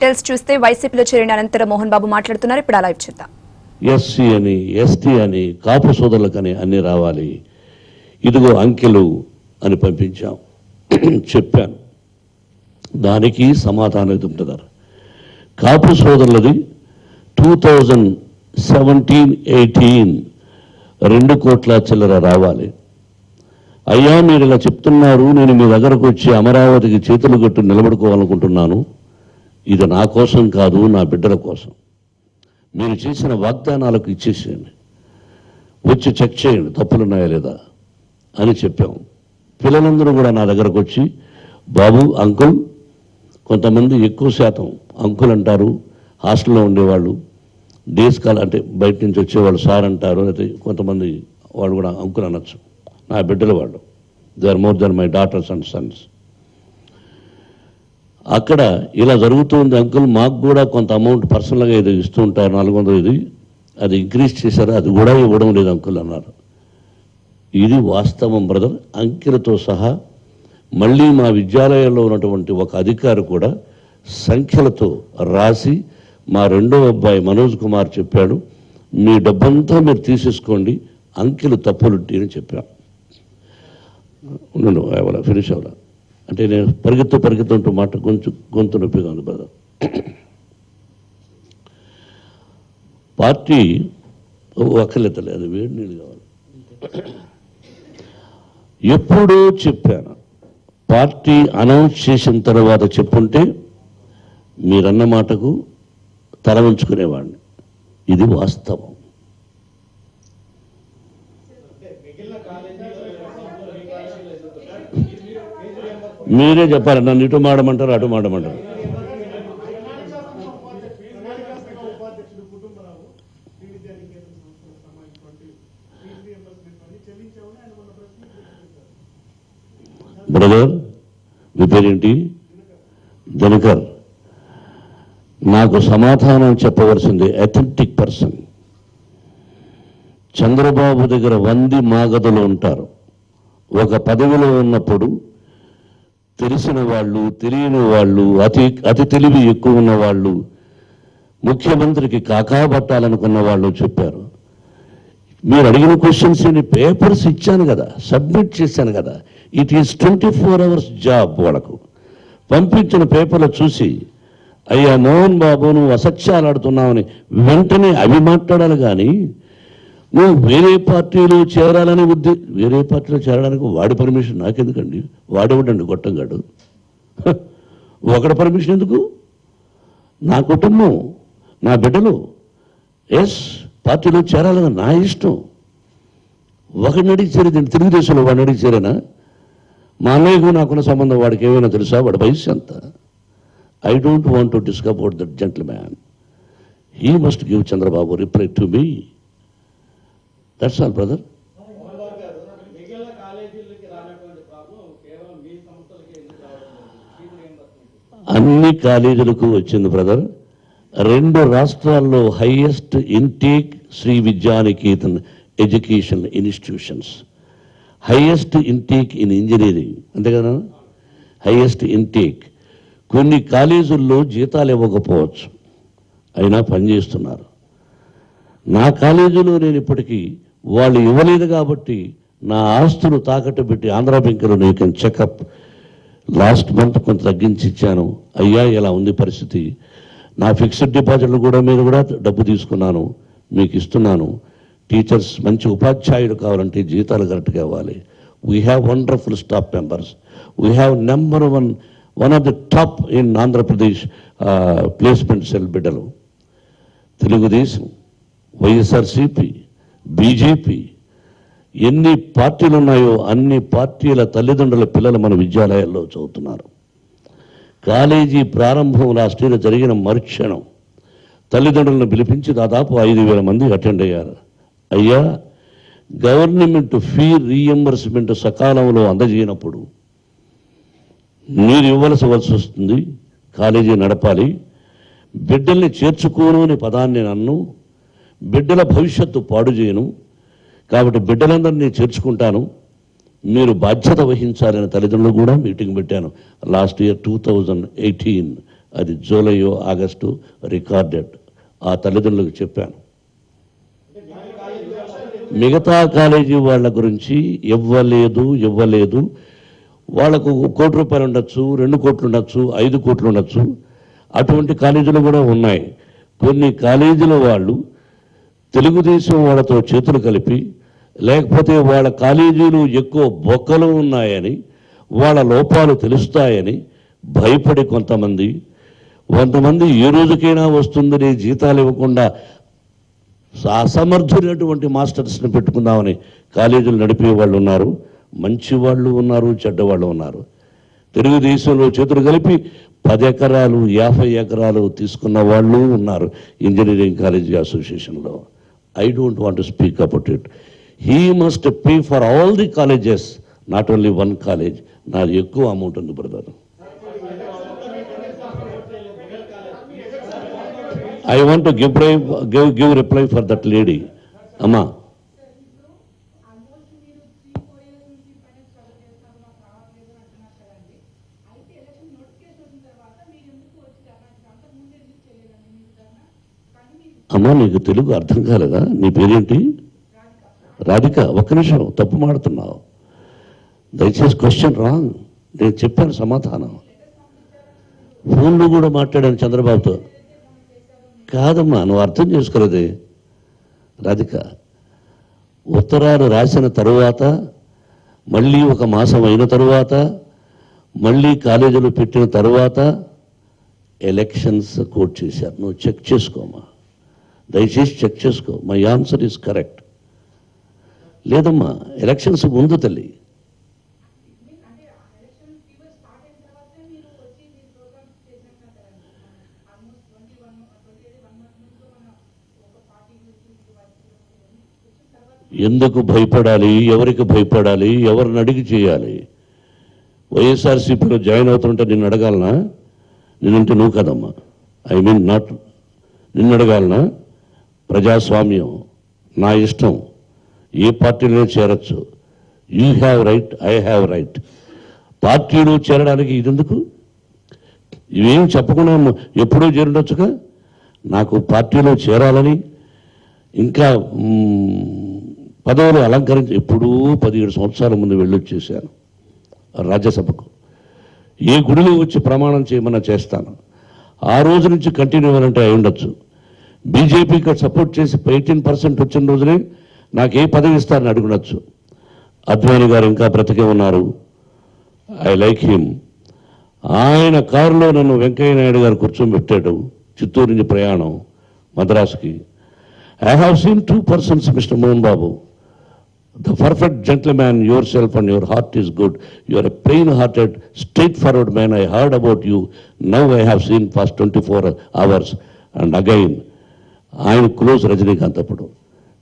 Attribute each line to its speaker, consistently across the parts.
Speaker 1: Details చూస్తే వైసీపీలో చేరిన అనంతరం మోహన్ బాబు మాట్లాడుతున్నారు. ఇప్పుడు లైవ్ చూద్దాం.
Speaker 2: ఎస్సీ అని ఎస్టీ అని కాపు సోదరులకని అన్ని రావాలి, ఇదిగో అంకెలు అని పంపించాం. చెప్పాను, దానికి సమాధానం ఎదుగుతున్నారు. కాపు సోదరులది 2017-18 2 కోట్ల చిల్లర రావాలి. అయ్యా మీరు ఇలా చెప్తున్నారు, నేను మీ దగ్గరకు వచ్చి అమరావతికి చేతులు కట్టు నిలబడుకోవాలనుకుంటున్నాను. ఇది నా కోసం కాదు, నా బిడ్డల కోసం. మీరు చేసిన వాగ్దానాలకు ఇచ్చేసేయండి, వచ్చి చెక్ చేయండి తప్పులున్నాయా లేదా అని చెప్పాము. పిల్లలందరూ కూడా నా దగ్గరకు వచ్చి బాబు అంకుల్, కొంతమంది ఎక్కువ శాతం అంకుల్ అంటారు, హాస్టల్లో ఉండేవాళ్ళు, డేస్ కాల్ అంటే బయట నుంచి వచ్చేవాళ్ళు సార్ అంటారు, అయితే కొంతమంది వాళ్ళు కూడా అంకుల్ అనొచ్చు. నా బిడ్డలు వాళ్ళు, they are more than my daughters and sons. అక్కడ ఇలా జరుగుతుంది అంకుల్, మాకు కూడా కొంత అమౌంట్ పర్సనల్గా ఏదో ఇస్తూ ఉంటారు 400, ఇది అది ఇంక్రీజ్ చేశారు, అది కూడా ఇవ్వడం లేదు అంకుల్ అన్నారు. ఇది వాస్తవం బ్రదర్, అంకెలతో సహా. మళ్ళీ మా విద్యాలయంలో ఉన్నటువంటి ఒక అధికారి కూడా సంఖ్యలతో రాసి, మా రెండో అబ్బాయి మనోజ్ కుమార్ చెప్పాడు, మీ డబ్బంతా మీరు తీసేసుకోండి, అంకెలు తప్పులుంటి అని చెప్పాను. ఉన్నాను అవ్వాల ఫినిష్ అవ్వాల అంటే నేను పరిగెత్తుంటూ మాట గొంతు నొప్పిగా ఉంది బ్రదర్. పార్టీ అక్కర్లేదు, అది వేడి నీళ్ళు కావాలి. ఎప్పుడూ చెప్పాను, పార్టీ అనౌన్స్ చేసిన తర్వాత చెప్పుంటే మీరన్న మాటకు తల ఉంచుకునేవాడిని. ఇది వాస్తవం. మీరే చెప్పాలి, నన్ను ఇటు మాడమంటారు అటు మాడమంటారు. బ్రదర్ మీ పేరేంటి? దినకర్. నాకు సమాధానం చెప్పవలసింది అథెంటిక్ పర్సన్. చంద్రబాబు దగ్గర 100 మాగదులు ఉంటారు. ఒక పదవిలో ఉన్నప్పుడు తెలిసిన వాళ్ళు, తెలియని వాళ్ళు, అతి తెలివి ఎక్కువ ఉన్న వాళ్ళు, ముఖ్యమంత్రికి కాకాబట్టాలనుకున్న వాళ్ళు చెప్పారు. మీరు అడిగిన క్వశ్చన్స్ పేపర్స్ ఇచ్చాను కదా, సబ్మిట్ చేశాను కదా. It is 24 hours job. వాళ్ళకు పంపించిన పేపర్లు చూసి, అయ్యా మోహన్ బాబు నువ్వు అసత్యాలు ఆడుతున్నావని వెంటనే అవి మాట్లాడాలి. కానీ నువ్వు వేరే పార్టీలో చేరాలని వేరే పార్టీలో చేరడానికి వాడి పర్మిషన్ నాకెందుకండి? వాడేవాడండి గొట్టంగాడు, ఒకటి పర్మిషన్ ఎందుకు? నా కుటుంబం, నా బిడ్డలు పార్టీలో చేరాలని నా ఇష్టం. ఒకడిని అడిగి చేరేది తెలుగుదేశంలో, వాడిని అడిగి చేరేనా? మా అన్నయ్యకు నాకున్న సంబంధం వాడికి ఏమైనా తెలుసా? వాడి వయసు ఎంత? I don't want to discuss about that gentleman. He must give Chandrababu reply to me. That's all brother. అన్ని కాలేజీలకు వచ్చింది బ్రదర్. 2 రాష్ట్రాల్లో highest intake Shri Vidyanikethan education institutions, highest intake in engineering, అంతే కదా, హైయెస్ట్ ఇంటేక్. కొన్ని కాలేజీల్లో జీతాలు ఇవ్వకపోవచ్చు, అయినా పనిచేస్తున్నారు. నా కాలేజీలో నేను ఇప్పటికీ వాళ్ళు ఇవ్వలేదు కాబట్టి నా ఆస్తులు తాకట్టు పెట్టి ఆంధ్ర బ్యాంకులో you can checkup last month కొంత తగ్గించి ఇచ్చాను. అయ్యా ఇలా ఉంది పరిస్థితి, నా ఫిక్స్డ్ డిపాజిట్లు కూడా మీద కూడా డబ్బు తీసుకున్నాను, మీకు ఇస్తున్నాను. టీచర్స్ మంచి ఉపాధ్యాయులు కావాలంటే జీతాలు కరెక్ట్గా ఇవ్వాలి. We have wonderful staff members. We have number one of the top in Andhra Pradesh placement cell బిడ్డలు. తెలుగుదేశం, వైఎస్ఆర్సీపీ, బీజేపీ, ఎన్ని పార్టీలు ఉన్నాయో అన్ని పార్టీల తల్లిదండ్రుల పిల్లలు మన విద్యాలయాల్లో చదువుతున్నారు. కాలేజీ ప్రారంభం లాస్ట్ ఇయర్ జరిగిన మరుక్షణం తల్లిదండ్రులను పిలిపించి దాదాపు 5,000 మంది అటెండ్ అయ్యారు. అయ్యా గవర్నమెంట్ ఫీ రీఎంబర్స్మెంట్ సకాలంలో అందజేయనప్పుడు మీరు ఇవ్వవలసి వస్తుంది, కాలేజీ నడపాలి. బిడ్డల్ని చేర్చుకోను అనే పదాన్ని నన్ను, బిడ్డల భవిష్యత్తు పాడు చేయను, కాబట్టి బిడ్డలందరినీ చేర్చుకుంటాను, మీరు బాధ్యత వహించాలని తల్లిదండ్రులు కూడా మీటింగ్ పెట్టాను. లాస్ట్ ఇయర్ 2018 అది జూలైయో ఆగస్టు రికార్డెడ్. ఆ తల్లిదండ్రులకు చెప్పాను. మిగతా కాలేజీ వాళ్ళ గురించి ఇవ్వలేదు. వాళ్ళకు ₹1,00,00,000 ఉండొచ్చు, 2 కోట్లు ఉండొచ్చు, 5 కోట్లు ఉండొచ్చు. అటువంటి కాలేజీలు కూడా ఉన్నాయి. కొన్ని కాలేజీల వాళ్ళు తెలుగుదేశం వాళ్ళతో చేతులు కలిపి, లేకపోతే వాళ్ళ కాలేజీలు ఎక్కువ బొక్కలు ఉన్నాయని, వాళ్ళ లోపాలు తెలుస్తాయని భయపడి కొంతమంది ఏ రోజుకైనా వస్తుందని జీతాలు ఇవ్వకుండా అసమర్థులైనటువంటి మాస్టర్స్ని పెట్టుకుందామని కాలేజీలు నడిపే వాళ్ళు ఉన్నారు. మంచి వాళ్ళు ఉన్నారు, చెడ్డవాళ్ళు ఉన్నారు. తెలుగుదేశంలో చేతులు కలిపి 10 ఎకరాలు 50 ఎకరాలు తీసుకున్న వాళ్ళు ఉన్నారు ఇంజనీరింగ్ కాలేజీ అసోసియేషన్లో. I don't want to speak about it. He must pay for all the colleges, not only one college. నాది ఎక్కువ అమౌంట్ ఉంది brother. I want to give reply for that lady. Amma. అమ్మా, నీకు తెలుగు అర్థం కాలేదా? నీ పేరేంటి? రాధిక. ఒక్క నిమిషం, తప్పు మాడుతున్నావు. దయచేసి క్వశ్చన్ రాంగ్. నేను చెప్పాను సమాధానం. ఫోన్లో కూడా మాట్లాడాను చంద్రబాబుతో. కాదమ్మా, నువ్వు అర్థం చేసుకోలేదే రాధిక. ఉత్తరాలు రాసిన తరువాత, మళ్ళీ 1 మాసం అయిన తరువాత, మళ్ళీ కాలేజీలు పెట్టిన తరువాత ఎలక్షన్స్ కోట్ చేశారు. నువ్వు చెక్ చేసుకోమా, దయచేసి చెక్ చేసుకో. My answer is correct. లేదమ్మా, ఎలక్షన్స్ ముందు తల్లి. ఎందుకు భయపడాలి? ఎవరికి భయపడాలి? ఎవరిని అడిగి చేయాలి? వైఎస్ఆర్సీపీలో జాయిన్ అవుతుంటే నిన్ను అడగాలనా? నేనంటే నువ్వు కదమ్మా. ఐ మీన్ నాట్ నిన్ను అడగాలనా? ప్రజాస్వామ్యం, నా ఇష్టం. ఏ పార్టీలో చేరచ్చు. You have right, I have right. పార్టీలో చేరడానికి ఇదెందుకు? ఇవేం చెప్పకుండా ఎప్పుడూ చేరుండొచ్చుగా. నాకు పార్టీలో చేరాలని, ఇంకా పదవులు అలంకరించి ఎప్పుడూ 17 సంవత్సరాల ముందు వెళ్ళొచ్చేసాను రాజ్యసభకు. ఏ గుడిలో వచ్చి ప్రమాణం చేయమన్నా చేస్తాను. ఆ రోజు నుంచి కంటిన్యూ అవ్వాలంటే అయి ఉండొచ్చు. బీజేపీకి సపోర్ట్ చేసి 18% వచ్చిన రోజునే నాకు ఏ పదవి ఇస్తారని అడుగునొచ్చు. అద్వానీ గారు ఇంకా బ్రతికే ఉన్నారు. I like him. ఆయన కారులో నన్ను వెంకయ్య నాయుడు గారు కూర్చోబెట్టాడు. చిత్తూరు నుంచి ప్రయాణం మద్రాసుకి. I have seen 2 persons, Mr. Mohan Babu. The perfect gentleman, yourself and your heart is good. You are a plain-hearted, straightforward man. I heard about you. Now I have seen past 24 hours. And again, ఆయన close Rajinikanth. అప్పుడు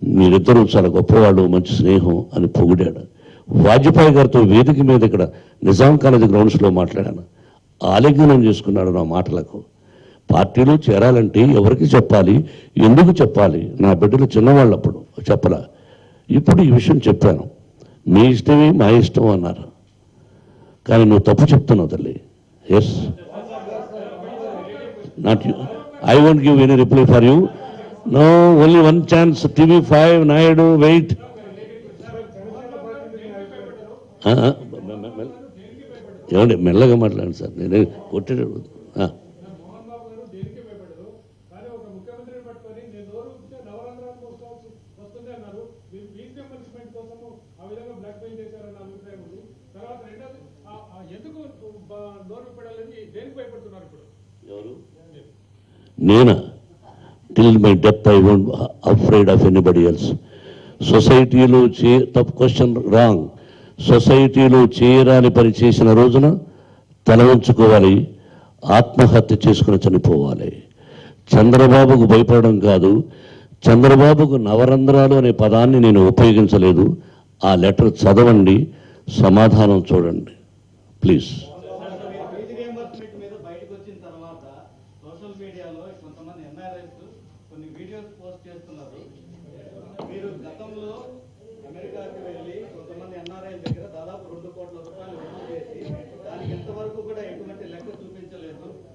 Speaker 2: మీరిద్దరూ చాలా గొప్పవాళ్ళు, మంచి స్నేహం అని పొగిడాడు. వాజ్పేయి గారితో వేదిక మీద ఇక్కడ నిజాం కాలేజీ గ్రౌండ్స్లో మాట్లాడాను. ఆలింగనం చేసుకున్నాడు నా మాటలకు. పార్టీలో చేరాలంటే ఎవరికి చెప్పాలి, ఎందుకు చెప్పాలి? నా బిడ్డలు చిన్నవాళ్ళప్పుడు చెప్పలా. ఇప్పుడు ఈ విషయం చెప్పాను. మీ ఇష్టమే మా ఇష్టం అన్నారు. కానీ నువ్వు తప్పు చెప్తున్నావు తల్లి. Yes, not you. I won't give any reply for you. No, only one chance. TV5 Naidu, wait. ఏమండి, మెల్లగా మాట్లాడండి సార్. నేనే కొట్టాడు. నేనా? Till my death I won't afraid of anybody else. సొసైటీలో తప్పు, క్వశ్చన్ రాంగ్. సొసైటీలో చేయరాని పని చేసిన రోజున తల ఉంచుకోవాలి, ఆత్మహత్య చేసుకుని చనిపోవాలి. చంద్రబాబుకు భయపడడం కాదు. చంద్రబాబుకు నవరంధ్రాలు అనే పదాన్ని నేను ఉపయోగించలేదు. ఆ లెటర్ చదవండి, సమాధానం చూడండి ప్లీజ్.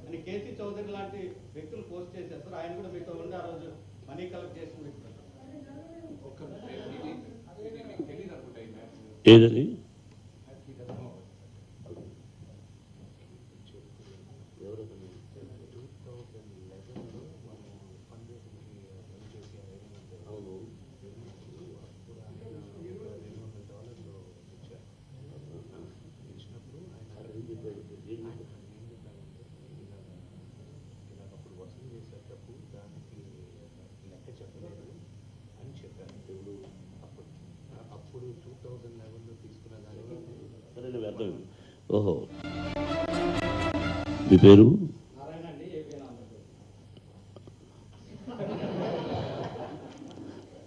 Speaker 3: అని కేసీ చౌదరి లాంటి వ్యక్తులు పోస్ట్ చేశారు సార్. ఆయన కూడా మీతో ఉండి ఆ రోజు మనీ కలెక్ట్ చేసిన వ్యక్తులు.
Speaker 2: ఏదని ఓహో, మీ పేరు?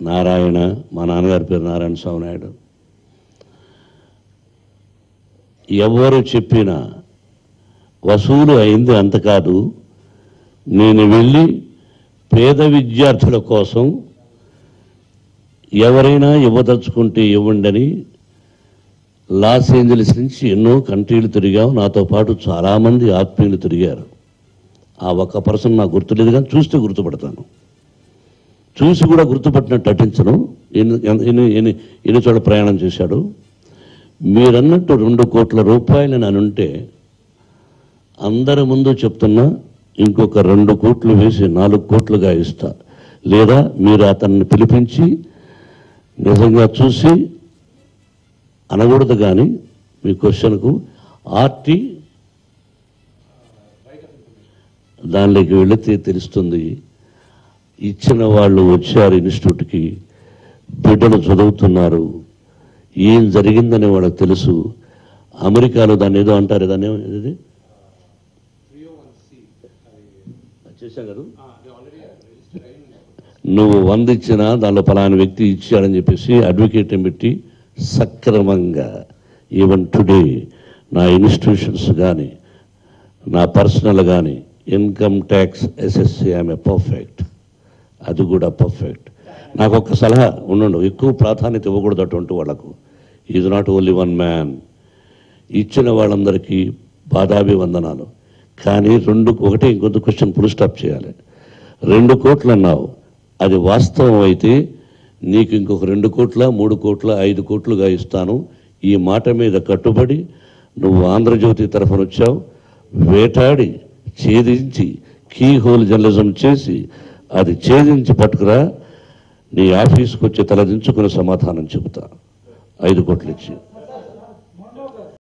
Speaker 2: నారాయణ. మా నాన్నగారి పేరు నారాయణ స్వామి నాయుడు. ఎవరు చెప్పినా వసూలు అయింది అంత కాదు. నేను వెళ్ళి పేద విద్యార్థుల కోసం ఎవరైనా ఇవ్వదలుచుకుంటే ఇవ్వండి. లాస్ ఏంజలీస్ నుంచి ఎన్నో కంట్రీలు తిరిగాం. నాతో పాటు చాలామంది ఆత్మీయులు తిరిగారు. ఆ ఒక్క పర్సన్ నాకు గుర్తులేదు, కానీ చూస్తే గుర్తుపడతాను. చూసి కూడా గుర్తుపట్టినట్టు నటించను. ఎన్ని చోట్ల ప్రయాణం చేశాడు. మీరన్నట్టు 2 కోట్ల రూపాయలు అని ఉంటే అందరి ముందు చెప్తున్నా, ఇంకొక 2 కోట్లు వేసి 4 కోట్లుగా ఇస్తా. లేదా మీరు అతన్ని పిలిపించి నిజంగా చూసి అనకూడదు. కానీ మీ క్వశ్చన్కు ఆర్టీ దానిలోకి వెళితే తెలుస్తుంది. ఇచ్చిన వాళ్ళు వచ్చారు ఇన్స్టిట్యూట్కి, బిడ్డలు చదువుతున్నారు, ఏం జరిగిందని వాళ్ళకి తెలుసు. అమెరికాలో దాన్ని ఏదో అంటారు, దాన్ని ఏది చేశాం కదా, నువ్వు 100 ఇచ్చినా దానిలో ఫలానా వ్యక్తి ఇచ్చాడని చెప్పేసి అడ్వకేట్ని పెట్టి సక్రమంగా ఈవెన్ టుడే నా ఇన్స్టిట్యూషన్స్ కానీ నా పర్సనల్ కానీ ఇన్కమ్ ట్యాక్స్ ఎస్ఎస్సి ఆమె పర్ఫెక్ట్. అది కూడా పర్ఫెక్ట్. నాకు ఒక సలహా ఉండు, ఎక్కువ ప్రాధాన్యత ఇవ్వకూడదు అటువంటి వాళ్ళకు. Is not only 1 man. ఇచ్చిన వాళ్ళందరికీ పాదాభివందనాలు. కానీ ఒకటే ఇంకొంత క్వశ్చన్ ఫుల్ స్టాప్ చేయాలి. 2 కోట్లు అన్నావు, అది వాస్తవం అయితే నీకు ఇంకొక 2 కోట్ల 3 కోట్ల 5 కోట్లుగా ఇస్తాను. ఈ మాట మీద కట్టుబడి నువ్వు ఆంధ్రజ్యోతి తరఫున వచ్చావు. వేటాడి ఛేదించి కీ హోల్ జర్నలిజం చేసి అది ఛేదించి పట్టుకురా. నీ ఆఫీస్కి వచ్చి తలదించుకుని సమాధానం చెబుతా. 5 కోట్లు ఇచ్చి